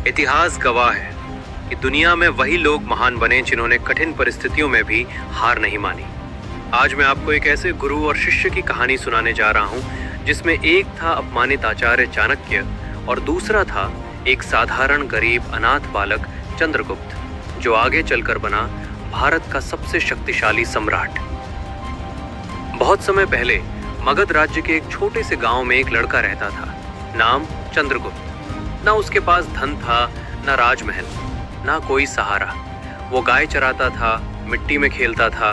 इतिहास गवाह है कि दुनिया में वही लोग महान बने जिन्होंने कठिन परिस्थितियों में भी हार नहीं मानी। आज मैं आपको एक ऐसे गुरु और शिष्य की कहानी सुनाने जा रहा हूं जिसमें एक था अपमानित आचार्य चाणक्य और दूसरा था एक साधारण गरीब अनाथ बालक चंद्रगुप्त, जो आगे चलकर बना भारत का सबसे शक्तिशाली सम्राट। बहुत समय पहले मगध राज्य के एक छोटे से गांव में एक लड़का रहता था, नाम चंद्रगुप्त। ना उसके पास धन था, ना राजमहल, ना कोई सहारा। वो गाय चराता था, मिट्टी में खेलता था,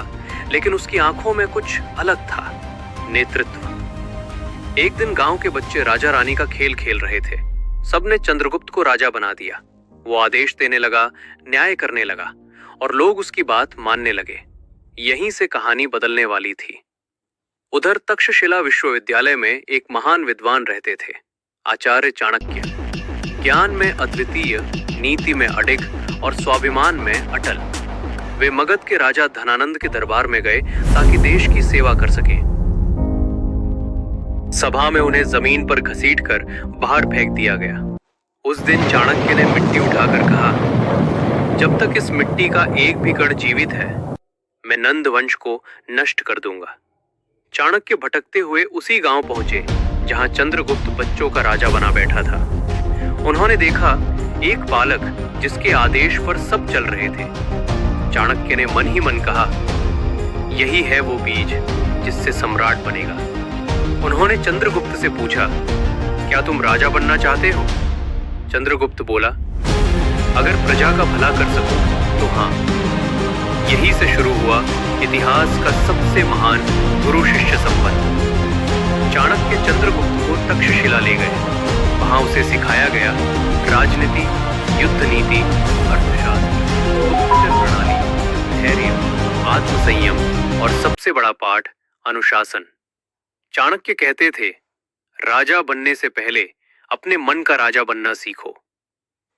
लेकिन उसकी आंखों में कुछ अलग था, नेतृत्व। एक दिन गांव के बच्चे राजा रानी का खेल खेल रहे थे। सबने चंद्रगुप्त को राजा बना दिया। वो आदेश देने लगा, न्याय करने लगा और लोग उसकी बात मानने लगे। यहीं से कहानी बदलने वाली थी। उधर तक्षशिला विश्वविद्यालय में एक महान विद्वान रहते थे, आचार्य चाणक्य। ज्ञान में अद्वितीय, नीति में अडिग और स्वाभिमान में अटल। वे मगध के राजा धनानंद के दरबार में गए ताकि देश की सेवा कर सके। सभा में उन्हें जमीन पर घसीटकर बाहर फेंक दिया गया। उस दिन चाणक्य ने मिट्टी उठाकर कहा, जब तक इस मिट्टी का एक भी कण जीवित है, मैं नंद वंश को नष्ट कर दूंगा। चाणक्य भटकते हुए उसी गांव पहुंचे जहां चंद्रगुप्त बच्चों का राजा बना बैठा था। उन्होंने देखा एक बालक जिसके आदेश पर सब चल रहे थे। चाणक्य ने मन ही मन कहा, यही है वो बीज जिससे सम्राट बनेगा। उन्होंने चंद्रगुप्त से पूछा, क्या तुम राजा बनना चाहते हो? चंद्रगुप्त बोला, अगर प्रजा का भला कर सकूं तो हाँ। यही से शुरू हुआ इतिहास का सबसे महान गुरु शिष्य संबंध। चाणक्य चंद्रगुप्त को तक्षशिला ले गए। वहां उसे सिखाया गया राजनीति, युद्ध नीति, अर्थशास्त्र, गुप्तचर प्रणाली, धैर्य, आत्मसंयम और सबसे बड़ा पाठ अनुशासन। चाणक्य कहते थे, राजा बनने से पहले अपने मन का राजा बनना सीखो।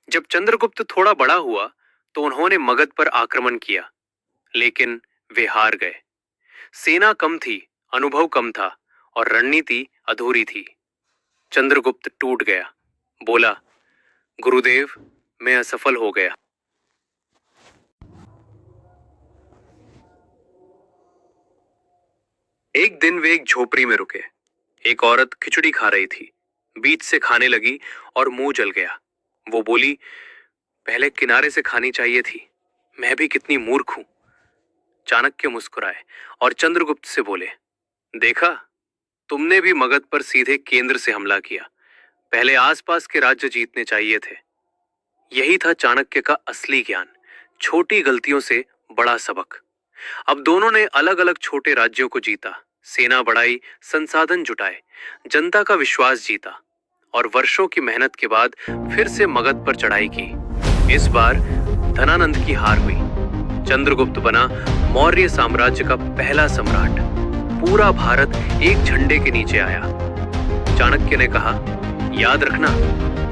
जब चंद्रगुप्त थोड़ा बड़ा हुआ तो उन्होंने मगध पर आक्रमण किया, लेकिन वे हार गए। सेना कम थी, अनुभव कम था और रणनीति अधूरी थी। चंद्रगुप्त टूट गया, बोला, गुरुदेव, मैं असफल हो गया। एक दिन वे एक झोपड़ी में रुके। एक औरत खिचड़ी खा रही थी, बीच से खाने लगी और मुंह जल गया। वो बोली, पहले किनारे से खानी चाहिए थी, मैं भी कितनी मूर्ख हूं। चाणक्य मुस्कुराए और चंद्रगुप्त से बोले, देखा, तुमने भी मगध पर सीधे केंद्र से हमला किया। पहले आसपास के राज्य जीतने चाहिए थे। यही था चाणक्य का असली ज्ञान, छोटी गलतियों से बड़ा सबक। अब दोनों ने अलग अलग छोटे राज्यों को जीता, सेना बढ़ाई, संसाधन जुटाए, जनता का विश्वास जीता और वर्षों की मेहनत के बाद फिर से मगध पर चढ़ाई की। इस बार धनानंद की हार हुई। चंद्रगुप्त बना मौर्य साम्राज्य का पहला सम्राट। पूरा भारत एक झंडे के नीचे आया। चाणक्य ने कहा, याद रखना,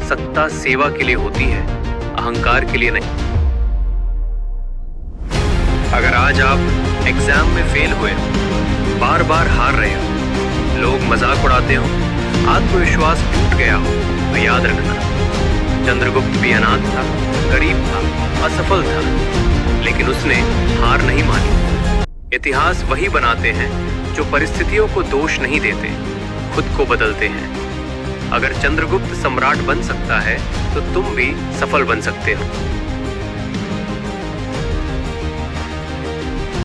सत्ता सेवा के लिए होती है, अहंकार के लिए नहीं। अगर आज आप एग्जाम में फेल हुए, बार बार हार रहे हो, लोग मजाक उड़ाते हो, आत्मविश्वास टूट गया हो, तो याद रखना, चंद्रगुप्त भी अनाथ था, गरीब था, असफल था, लेकिन उसने हार नहीं मानी। इतिहास वही बनाते हैं जो परिस्थितियों को दोष नहीं देते, खुद को बदलते हैं। अगर चंद्रगुप्त सम्राट बन सकता है तो तुम भी सफल बन सकते हो।